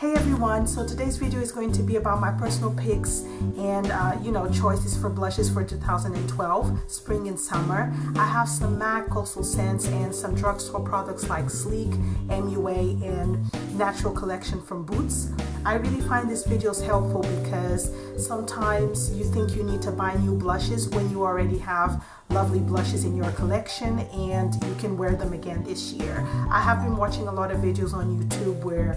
Hey everyone, so today's video is going to be about my personal picks and choices for blushes for 2012 spring and summer. I have some MAC, Coastal Scents, and some drugstore products like Sleek, MUA, and Natural Collection from Boots. I really find these videos helpful because sometimes you think you need to buy new blushes when you already have lovely blushes in your collection and you can wear them again this year. I have been watching a lot of videos on YouTube where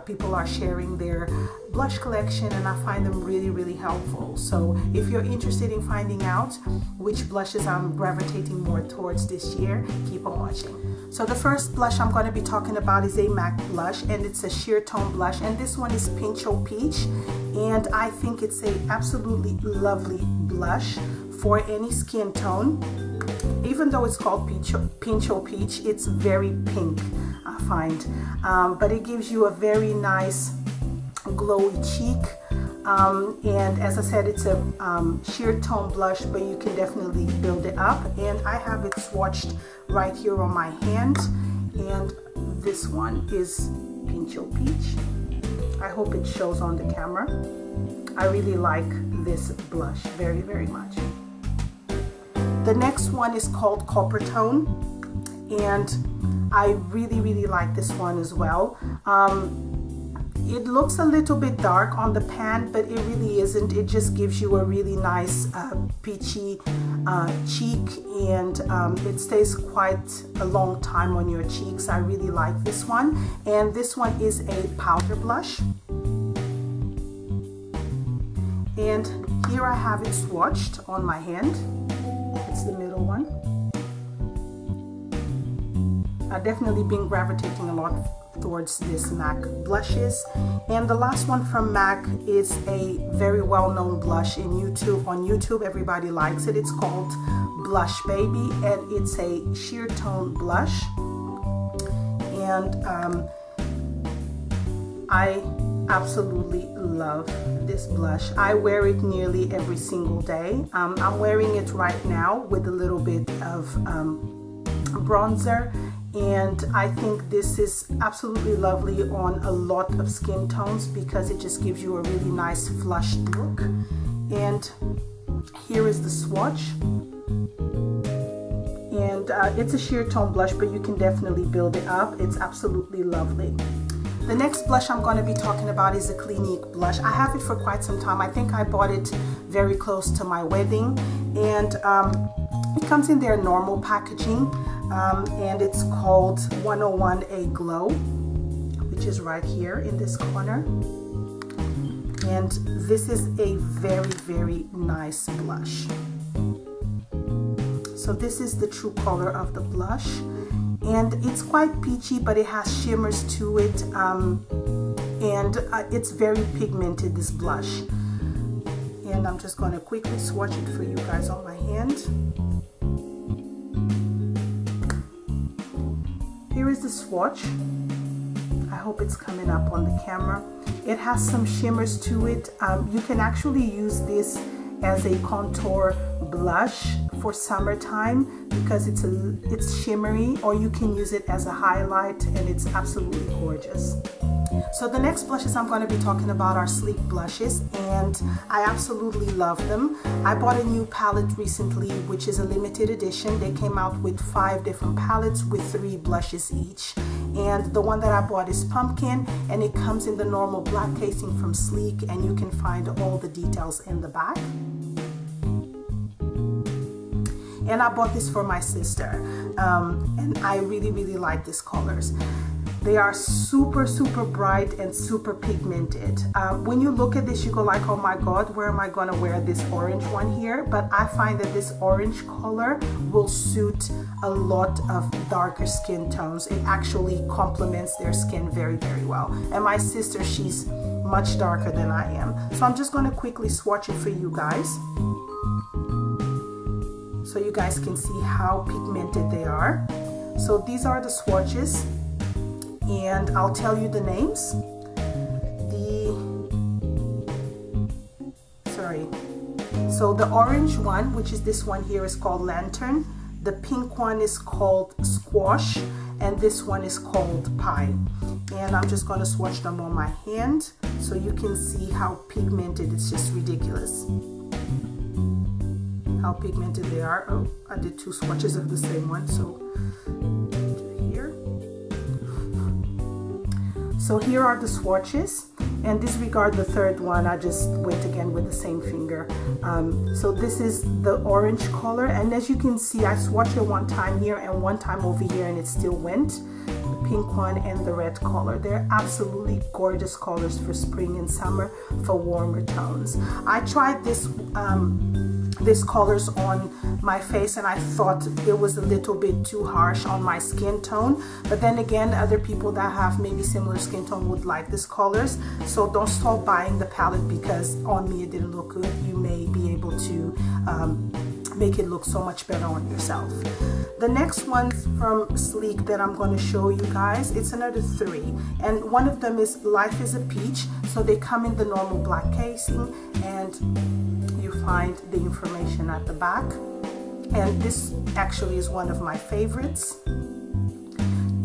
people are sharing their blush collection, and I find them really helpful. So if you're interested in finding out which blushes I'm gravitating more towards this year, keep on watching. So the first blush I'm going to be talking about is a MAC blush, and it's a sheer tone blush, and this one is Pincho Peach, and I think it's a absolutely lovely blush for any skin tone. Even though it's called Pincho Peach, it's very pink, I find, but it gives you a very nice glowy cheek, and as I said, it's a sheer tone blush, but you can definitely build it up, and I have it swatched right here on my hand, and this one is Pincho Peach. I hope it shows on the camera. I really like this blush very much. The next one is called Coppertone, and I really like this one as well. It looks a little bit dark on the pan, but it really isn't. It just gives you a really nice peachy cheek, and it stays quite a long time on your cheeks. I really like this one, and this one is a powder blush. And here I have it swatched on my hand. It's the middle one. I've definitely been gravitating a lot towards this MAC blushes, and the last one from MAC is a very well-known blush on YouTube. Everybody likes it. It's called Blushbaby, and it's a sheer tone blush, and I absolutely love this blush. I wear it nearly every single day. I'm wearing it right now with a little bit of bronzer, and I think this is absolutely lovely on a lot of skin tones because it just gives you a really nice flushed look. And here is the swatch, and it's a sheer tone blush, but you can definitely build it up. It's absolutely lovely. The next blush I'm going to be talking about is a Clinique blush. I have it for quite some time. I think I bought it very close to my wedding, and it comes in their normal packaging, and it's called 101 Aglow, which is right here in this corner. And this is a very nice blush. So this is the true color of the blush, and it's quite peachy, but it has shimmers to it, and it's very pigmented, this blush. And I'm just going to quickly swatch it for you guys on my hand. Here is the swatch. I hope it's coming up on the camera. It has some shimmers to it. You can actually use this as a contour blush for summertime because it's shimmery, or you can use it as a highlight, and it's absolutely gorgeous. So the next blushes I'm going to be talking about are Sleek blushes, and I absolutely love them. I bought a new palette recently, which is a limited edition. They came out with 5 different palettes with 3 blushes each, and the one that I bought is Pumpkin, and it comes in the normal black casing from Sleek, and you can find all the details in the back. And I bought this for my sister, and I really like these colors. They are super bright and super pigmented. When you look at this, you go like, oh my god, where am I gonna wear this orange one here? But I find that this orange color will suit a lot of darker skin tones. It actually complements their skin very well. And my sister, she's much darker than I am. So I'm just gonna quickly swatch it for you guys, so you guys can see how pigmented they are. So these are the swatches, and I'll tell you the names. So the orange one, which is this one here, is called Lantern. The pink one is called Squash, and this one is called Pie. and I'm just going to swatch them on my hand so you can see how pigmented. It's just ridiculous how pigmented they are. Oh, I did 2 swatches of the same one, so here. So here are the swatches, and disregard the third one. I just went again with the same finger. So this is the orange color, and as you can see, I swatched it one time here and one time over here, and it still went. The pink one and the red color. They're absolutely gorgeous colors for spring and summer, for warmer tones. I tried these colors on my face, and I thought it was a little bit too harsh on my skin tone, but then again, other people that have maybe similar skin tone would like these colors. So don't stop buying the palette because on me it didn't look good. You may be able to make it look so much better on yourself. The next one's from Sleek that I'm going to show you guys. It's another 3, and one of them is Life is a Peach. So they come in the normal black casing, and you find the information at the back. And this actually is one of my favorites.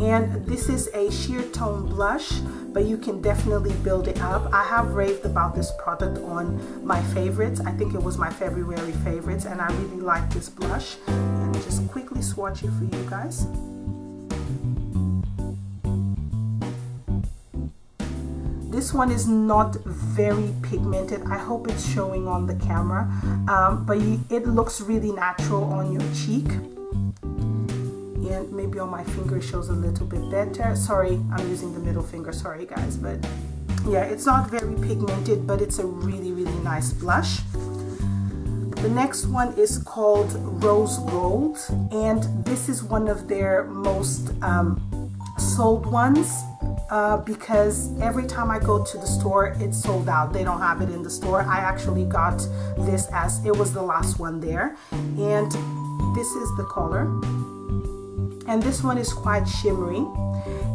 And this is a sheer tone blush, but you can definitely build it up. I have raved about this product on my favorites. I think it was my February favorites, and I really like this blush. And just quickly swatch it for you guys. This one is not very pigmented. I hope it's showing on the camera, but it looks really natural on your cheek. And maybe on my finger it shows a little bit better. Sorry, I'm using the middle finger, sorry guys, but yeah, it's not very pigmented, but it's a really, really nice blush. The next one is called Rose Gold, and this is one of their most sold ones because every time I go to the store, it's sold out. They don't have it in the store. I actually got this as it was the last one there, and this is the color. And this one is quite shimmery,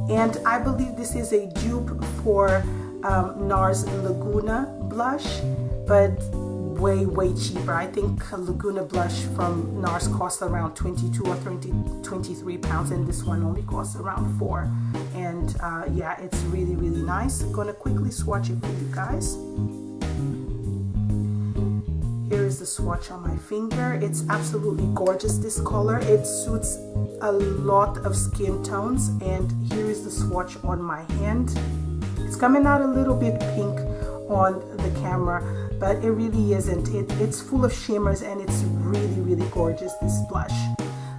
and I believe this is a dupe for NARS Laguna blush, but way cheaper. I think Laguna blush from NARS costs around 22 or 23 pounds, and this one only costs around 4. And yeah, it's really nice. I'm gonna quickly swatch it for you guys. Here is the swatch on my finger. It's absolutely gorgeous, this color. It suits a lot of skin tones, and here is the swatch on my hand. It's coming out a little bit pink on the camera, but it really isn't. It's full of shimmers, and it's really gorgeous, this blush.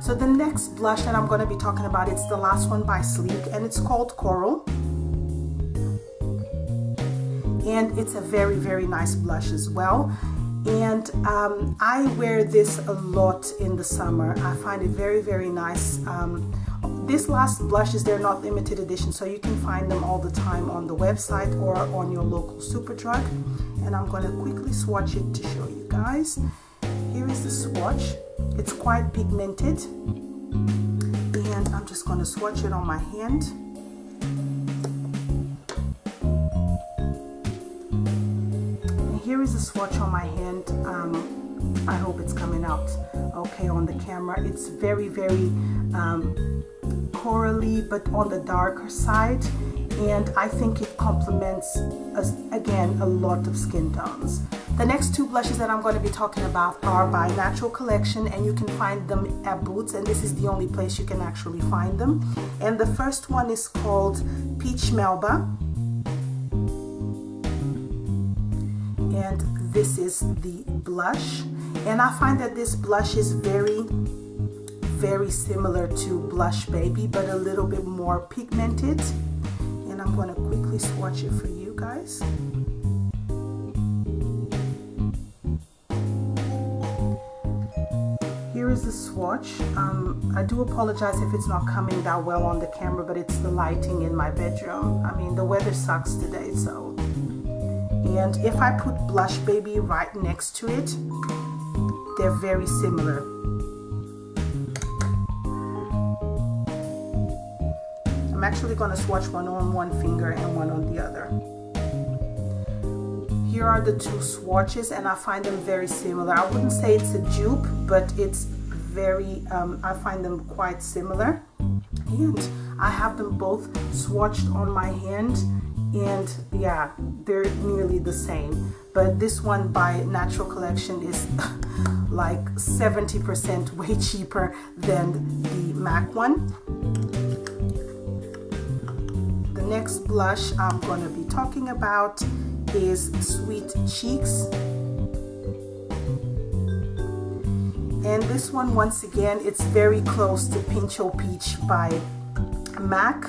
So the next blush that I'm going to be talking about, it's the last one by Sleek, and it's called Coral. And it's a very nice blush as well. And I wear this a lot in the summer. I find it very nice. This last blushes, they're not limited edition, so you can find them all the time on the website or on your local Superdrug. And I'm going to quickly swatch it to show you guys. Here is the swatch. It's quite pigmented, and I'm just going to swatch it on my hand. Here is a swatch on my hand. I hope it's coming out okay on the camera. It's very corally, but on the darker side, and I think it complements again a lot of skin tones. The next 2 blushes that I'm going to be talking about are by Natural Collection, and you can find them at Boots, and this is the only place you can actually find them. And the first one is called Peach Melba. And this is the blush, and I find that this blush is very similar to Blushbaby, but a little bit more pigmented. And I'm going to quickly swatch it for you guys. Here is the swatch. I do apologize if it's not coming that well on the camera, but it's the lighting in my bedroom. I mean, the weather sucks today, so. And if I put Blushbaby right next to it, they're very similar. I'm actually going to swatch one on one finger and one on the other. Here are the 2 swatches, and I find them very similar. I wouldn't say it's a dupe, but it's very, I find them quite similar. and I have them both swatched on my hand, and yeah, they're nearly the same. But this one by Natural Collection is like 70% way cheaper than the MAC one. The next blush I'm going to be talking about is Sweet Cheeks. And this one, once again, it's very close to Pincho Peach by MAC.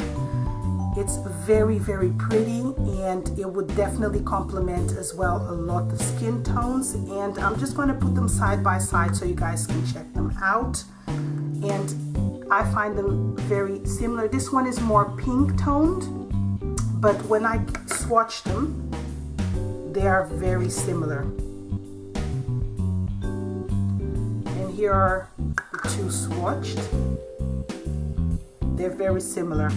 It's very, very pretty, and it would definitely complement as well a lot of skin tones. And I'm just going to put them side by side so you guys can check them out. And I find them very similar. This one is more pink toned, but when I swatch them, they are very similar. And here are the two swatched. They're very similar.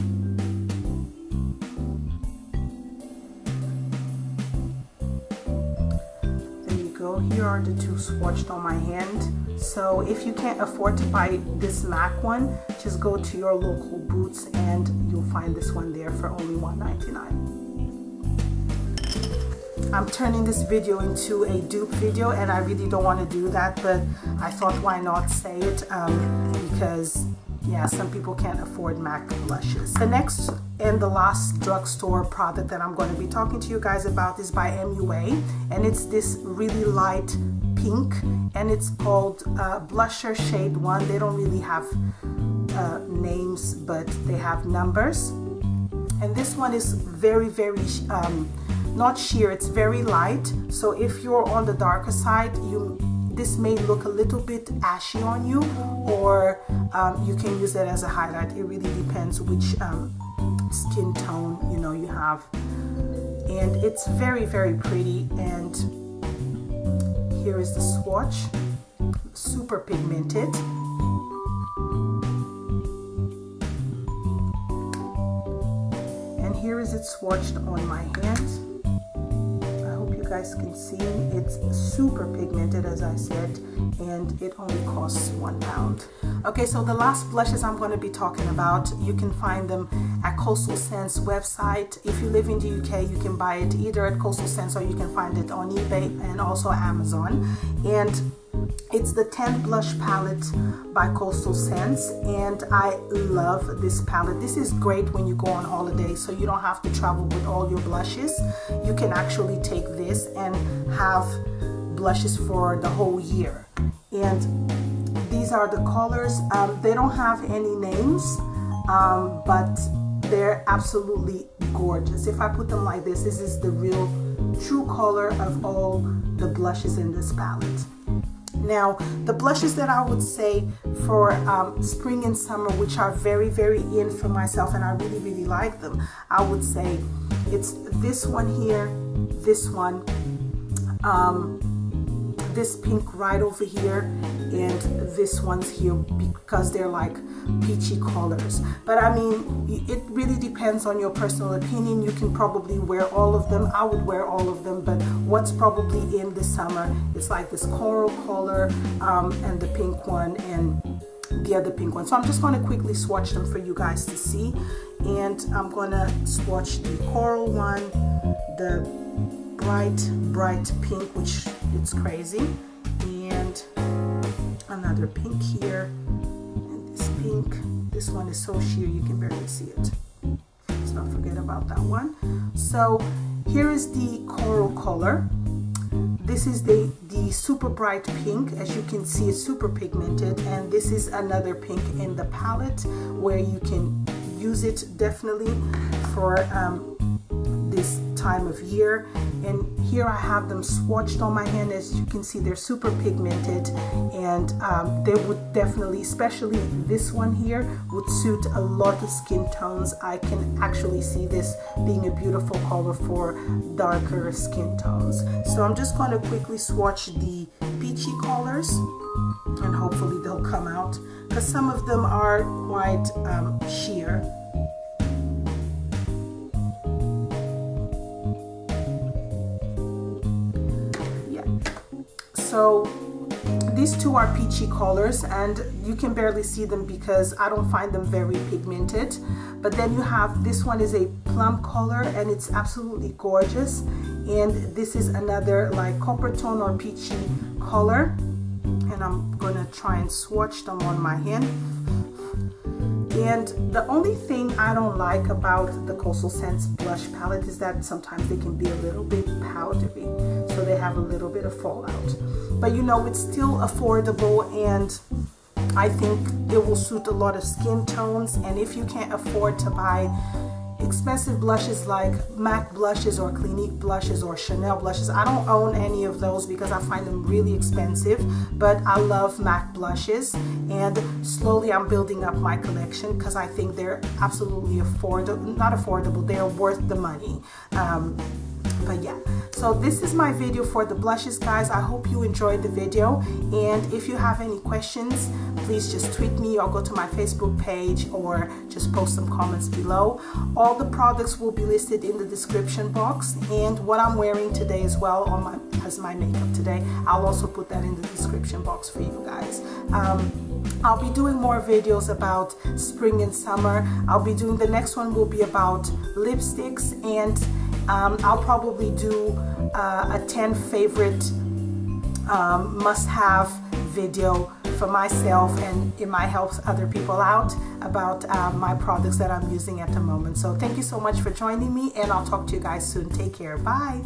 Here are the two swatched on my hand. So if you can't afford to buy this MAC one, just go to your local Boots and you'll find this one there for only $1.99. I'm turning this video into a dupe video, and I really don't want to do that, but I thought why not say it, because yeah, some people can't afford MAC blushes. The next and the last drugstore product that I'm going to be talking to you guys about is by MUA, and it's this really light pink, and it's called Blusher Shade 1. They don't really have names, but they have numbers. And this one is very, very not sheer, it's very light. So if you're on the darker side, this may look a little bit ashy on you, or you can use it as a highlight. It really depends which skin tone you have. And it's very, very pretty. And here is the swatch, super pigmented. And here is it swatched on my hand. You guys can see it's super pigmented, as I said, and it only costs £1. Okay, so the last blushes I'm going to be talking about, you can find them at Coastal Scents website. If you live in the UK, you can buy it either at Coastal Scents or you can find it on eBay and also Amazon. And it's the 10 blush palette by Coastal Scents, and I love this palette. This is great when you go on holiday, so you don't have to travel with all your blushes. You can actually take this and have blushes for the whole year. And these are the colors. They don't have any names, but they're absolutely gorgeous. If I put them like this is the real true color of all the blushes in this palette. Now, the blushes that I would say for spring and summer, which are very, very in for myself, and I really, really like them, I would say it's this one here, this one, this pink right over here, and this one's here, because they're like peachy colors. But I mean, it really depends on your personal opinion. You can probably wear all of them. I would wear all of them, but what's probably in this summer, it's like this coral color, and the pink one, and the other pink one. So I'm just going to quickly swatch them for you guys to see. And I'm going to swatch the coral one, the bright pink, which it's crazy, and another pink here, and this pink. This one is so sheer you can barely see it, let's not forget about that one. So here is the coral color. This is the super bright pink. As you can see, it's super pigmented, and this is another pink in the palette where you can use it definitely for this time of year. And here I have them swatched on my hand. As you can see, they're super pigmented, and they would definitely, especially this one here, would suit a lot of skin tones. I can actually see this being a beautiful color for darker skin tones. So I'm just going to quickly swatch the peachy colors, and hopefully they'll come out, because some of them are quite sheer. So these two are peachy colors, and you can barely see them because I don't find them very pigmented. But then you have, this one is a plum color and it's absolutely gorgeous. And this is another like Coppertone or peachy color. And I'm gonna try and swatch them on my hand. And the only thing I don't like about the Coastal Scents blush palette is that sometimes they can be a little bit powdery, so they have a little bit of fallout. But you know, it's still affordable, and I think it will suit a lot of skin tones. And if you can't afford to buy expensive blushes like MAC blushes or Clinique blushes or Chanel blushes, I don't own any of those because I find them really expensive, but I love MAC blushes, and slowly I'm building up my collection because I think they're absolutely affordable, they're worth the money. But yeah, so this is my video for the blushes, guys. I hope you enjoyed the video, and if you have any questions, please just tweet me or go to my Facebook page or just post some comments below. All the products will be listed in the description box, and what I'm wearing today as well as my makeup today, I'll also put that in the description box for you guys. I'll be doing more videos about spring and summer. The next one will be about lipsticks, and I'll probably do a 10 favorite must-have video for myself, and it might help other people out about my products that I'm using at the moment. So thank you so much for joining me, and I'll talk to you guys soon. Take care. Bye.